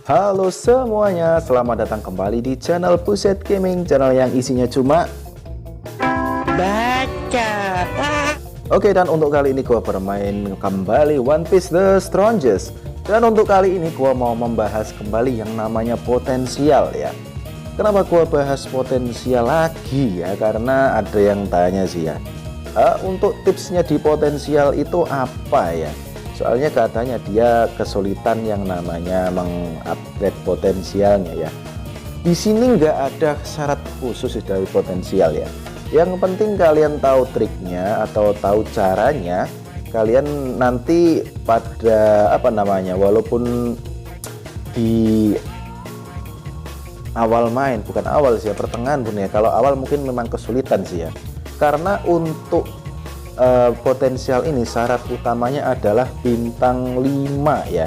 Halo semuanya, selamat datang kembali di channel Puset Gaming, channel yang isinya cuma baca. Oke, dan untuk kali ini gua bermain kembali One Piece The Strongest. Dan untuk kali ini gua mau membahas kembali yang namanya potensial ya. Kenapa gua bahas potensial lagi ya? Karena ada yang tanya sih ya, untuk tipsnya di potensial itu apa ya? Soalnya katanya dia kesulitan yang namanya mengupgrade potensialnya ya. Di sini nggak ada syarat khusus dari potensial ya. Yang penting kalian tahu triknya atau tahu caranya. Kalian nanti pada walaupun di awal main, bukan awal sih ya, pertengahan pun ya. Kalau awal mungkin memang kesulitan sih ya. Karena untuk potensial ini syarat utamanya adalah bintang 5 ya.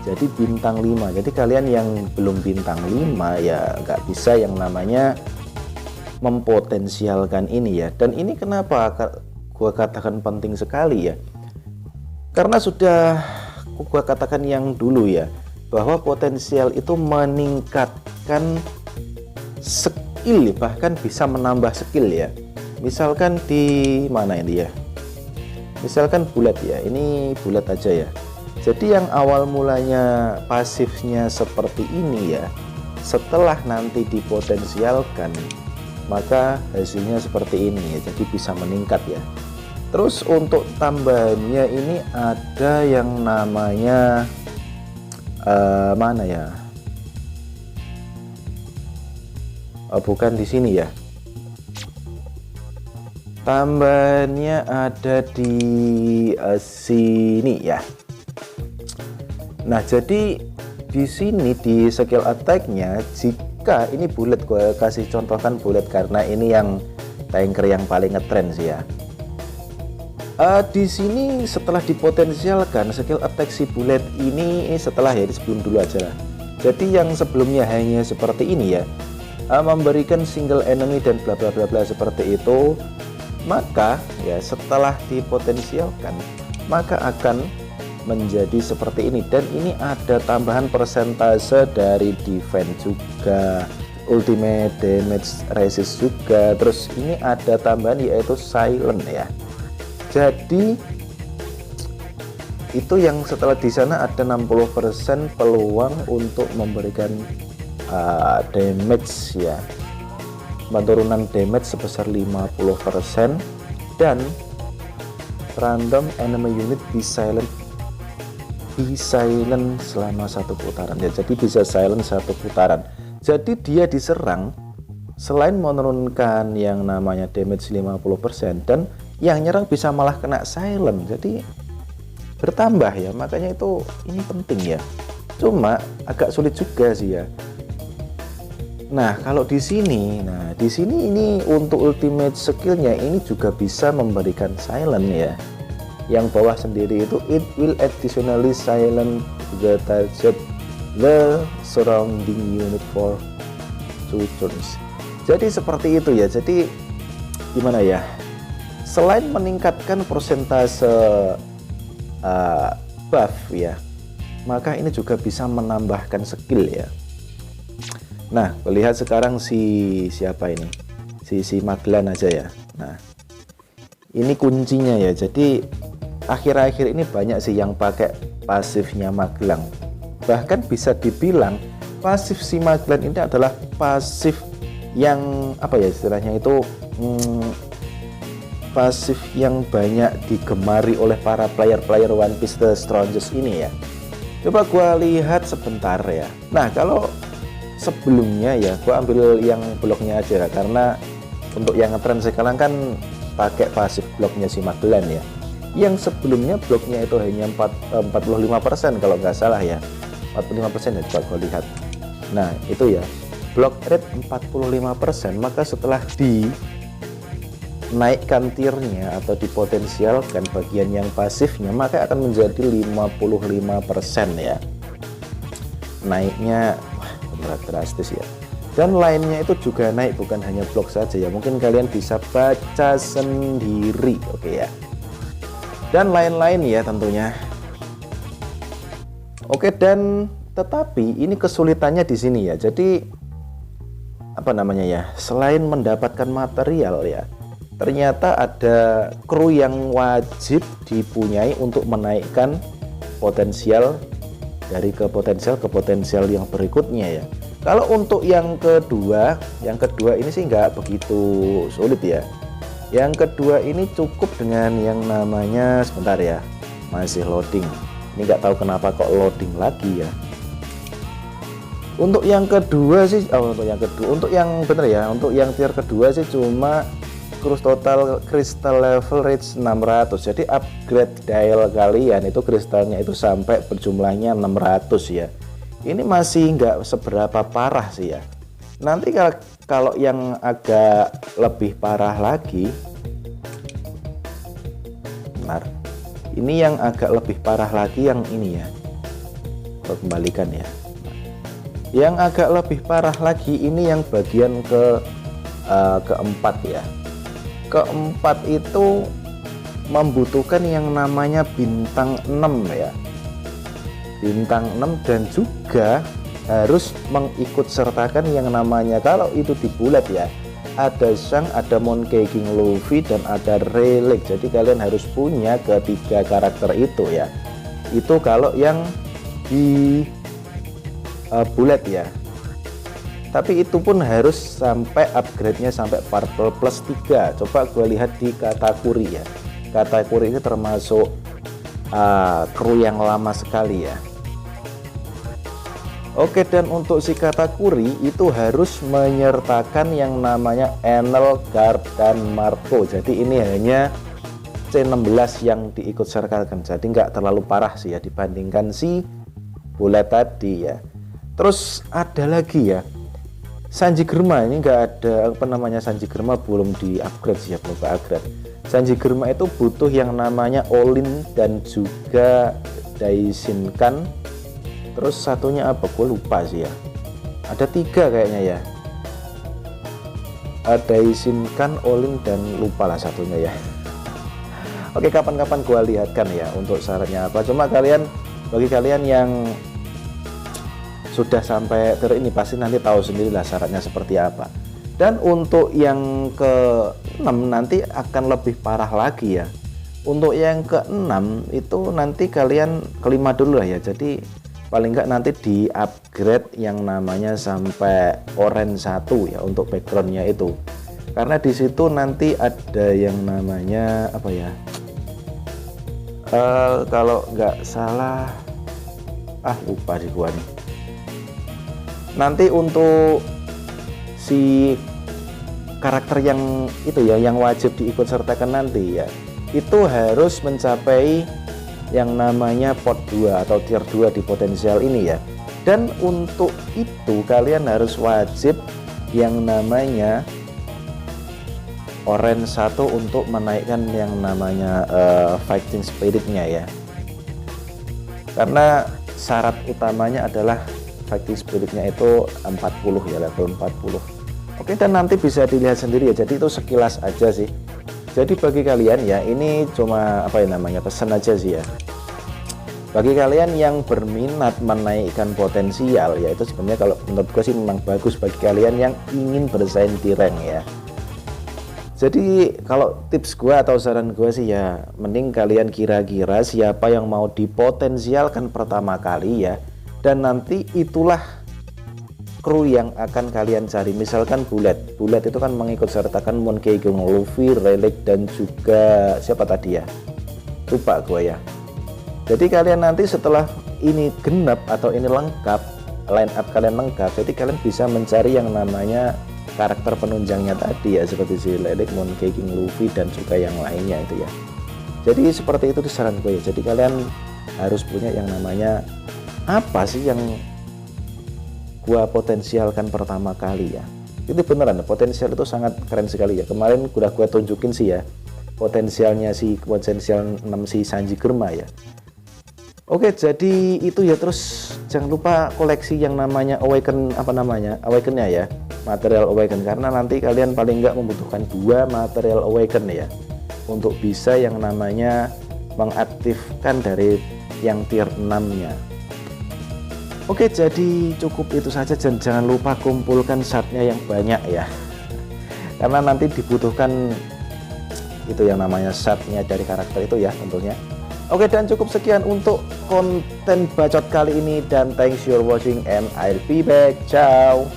Jadi bintang 5. Jadi kalian yang belum bintang 5 ya nggak bisa yang namanya mempotensialkan ini ya. Dan ini kenapa gua katakan penting sekali ya, karena sudah gua katakan yang dulu ya, bahwa potensial itu meningkatkan skill, bahkan bisa menambah skill ya. Misalkan di mana ini ya, misalkan bulat ya, ini bulat aja ya. Jadi yang awal mulanya pasifnya seperti ini ya, setelah nanti dipotensialkan maka hasilnya seperti ini ya, jadi bisa meningkat ya. Terus untuk tambahannya ini ada yang namanya mana ya, bukan di sini ya, tambahannya ada di sini ya. Nah, jadi di sini di skill attack-nya, jika ini bullet, gue kasih contohkan bullet karena ini yang tanker yang paling ngetrend sih ya. Di sini setelah dipotensialkan skill attack si bullet ini, setelah ya, sebelum dulu aja lah. Jadi yang sebelumnya hanya seperti ini ya, memberikan single enemy dan bla bla bla bla seperti itu. Maka ya setelah dipotensialkan maka akan menjadi seperti ini. Dan ini ada tambahan persentase dari defense juga, ultimate damage resist juga. Terus ini ada tambahan yaitu silent ya. Jadi itu yang setelah di sana ada 60% peluang untuk memberikan damage ya, penurunan damage sebesar 50%, dan random enemy unit di silent selama satu putaran ya. Jadi bisa silent satu putaran. Jadi dia diserang selain menurunkan yang namanya damage 50%, dan yang nyerang bisa malah kena silent, jadi bertambah ya. Makanya itu ini penting ya, cuma agak sulit juga sih ya. Nah, kalau di sini, ini untuk ultimate skillnya ini juga bisa memberikan silent ya. Yang bawah sendiri itu it will additionally silent the target the surrounding unit for 2 turns. Jadi seperti itu ya. Jadi gimana ya? Selain meningkatkan persentase buff ya, maka ini juga bisa menambahkan skill ya. Nah, lihat sekarang siapa ini? Si Magellan aja ya. Nah, ini kuncinya ya. Jadi akhir-akhir ini banyak sih yang pakai pasifnya Magellan. Bahkan bisa dibilang pasif si Magellan ini adalah pasif yang apa ya istilahnya itu, pasif yang banyak digemari oleh para player-player One Piece The Strongest ini ya. Coba gua lihat sebentar ya. Nah, kalau sebelumnya ya gua ambil yang bloknya aja ya, karena untuk yang ngetren sekarang kan pakai pasif bloknya si Magellan ya. Yang sebelumnya bloknya itu hanya 45% kalau nggak salah ya, 45% ya. Coba gua lihat. Nah, itu ya, block rate 45%. Maka setelah dinaikkan tiernya atau dipotensialkan bagian yang pasifnya, maka akan menjadi 55% ya. Naiknya berat drastis ya. Dan lainnya itu juga naik, bukan hanya blok saja ya. Mungkin kalian bisa baca sendiri, oke ya. Dan lain-lain ya tentunya. Oke, dan tetapi ini kesulitannya di sini ya. Jadi apa namanya ya? Selain mendapatkan material ya, ternyata ada kru yang wajib dipunyai untuk menaikkan potensial dari ke potensial yang berikutnya ya. Kalau untuk yang kedua ini sih nggak begitu sulit ya. Yang kedua ini cukup dengan yang namanya, sebentar ya, masih loading. Ini nggak tahu kenapa kok loading lagi ya. Untuk yang kedua sih, untuk yang bener ya, untuk yang tier kedua sih cuma cruise total crystal level reach 600. Jadi upgrade dial kalian itu kristalnya itu sampai berjumlahnya 600 ya. Ini masih nggak seberapa parah sih ya. Nanti kalau yang agak lebih parah lagi, benar. Ini yang agak lebih parah lagi yang ini ya. Kita kembalikan ya. Yang agak lebih parah lagi ini yang bagian keempat ya. Keempat itu membutuhkan yang namanya bintang 6 ya. Bintang 6 dan juga harus mengikut sertakan yang namanya, kalau itu di bulat ya, ada Shang, ada Monkey King Luffy, dan ada Relic. Jadi kalian harus punya ketiga karakter itu ya. Itu kalau yang di bulat ya. Tapi itu pun harus sampai upgrade-nya sampai Purple plus 3. Coba gue lihat di Katakuri ya. Katakuri ini termasuk kru yang lama sekali ya. Oke, dan untuk si Katakuri itu harus menyertakan yang namanya Enel, Guard, dan Marco. Jadi ini hanya C16 yang diikut sertakan. Jadi nggak terlalu parah sih ya dibandingkan si bulat tadi ya. Terus ada lagi ya, Sanji Germa ini nggak ada Sanji Germa belum di upgrade sih ya, belum ke upgrade. Sanji Germa itu butuh yang namanya Olin dan juga Daishinkan. Terus satunya apa? Gue lupa sih ya. Ada 3 kayaknya ya. Daishinkan, Olin, dan lupa lah satunya ya. Oke, kapan-kapan gue lihatkan ya untuk syaratnya apa. Cuma bagi kalian yang sudah sampai ini pasti nanti tahu sendiri lah syaratnya seperti apa. Dan untuk yang ke-6 nanti akan lebih parah lagi ya. Untuk yang ke-6 itu nanti kalian kelima dulu lah ya. Jadi paling enggak nanti di upgrade yang namanya sampai orange 1 ya untuk backgroundnya itu. Karena di situ nanti ada yang namanya apa ya? Kalau nggak salah, lupa sih gua nih. Nanti untuk si karakter yang itu ya, yang wajib diikut sertakan nanti ya, itu harus mencapai yang namanya pot 2 atau tier 2 di potensial ini ya. Dan untuk itu kalian harus wajib yang namanya orange 1 untuk menaikkan yang namanya fighting spiritnya ya. Karena syarat utamanya adalah fighting spiritnya itu 40 ya, level 40. Oke, dan nanti bisa dilihat sendiri ya. Jadi itu sekilas aja sih. Jadi bagi kalian ya, ini cuma pesan aja sih ya. Bagi kalian yang berminat menaikkan potensial ya, itu sebenarnya kalau menurut gue sih memang bagus bagi kalian yang ingin bersaing di rank ya. Jadi kalau tips gue atau saran gue sih ya, mending kalian kira-kira siapa yang mau dipotensialkan pertama kali ya, dan nanti itulah kru yang akan kalian cari. Misalkan bulat itu kan mengikut sertakan Monkey King Luffy, Relic, dan juga siapa tadi ya, lupa gue ya. Jadi kalian nanti setelah ini genap atau ini lengkap, line up kalian lengkap, jadi kalian bisa mencari yang namanya karakter penunjangnya tadi ya, seperti si Relic, Monkey King Luffy, dan juga yang lainnya itu ya. Jadi seperti itu saran gue ya. Jadi kalian harus punya yang namanya apa sih yang gua potensialkan pertama kali ya. Itu beneran, potensial itu sangat keren sekali ya. Kemarin udah gua tunjukin sih ya potensial 6 si Sanji Germa ya. Oke, jadi itu ya. Terus jangan lupa koleksi yang namanya awakennya ya, material awaken, karena nanti kalian paling nggak membutuhkan 2 material awaken ya untuk bisa yang namanya mengaktifkan dari yang tier 6 nya. Oke, jadi cukup itu saja, dan jangan lupa kumpulkan shardnya yang banyak ya, karena nanti dibutuhkan itu yang namanya shardnya dari karakter itu ya tentunya. Oke, dan cukup sekian untuk konten bacot kali ini, dan thanks for watching and I'll be back. Ciao.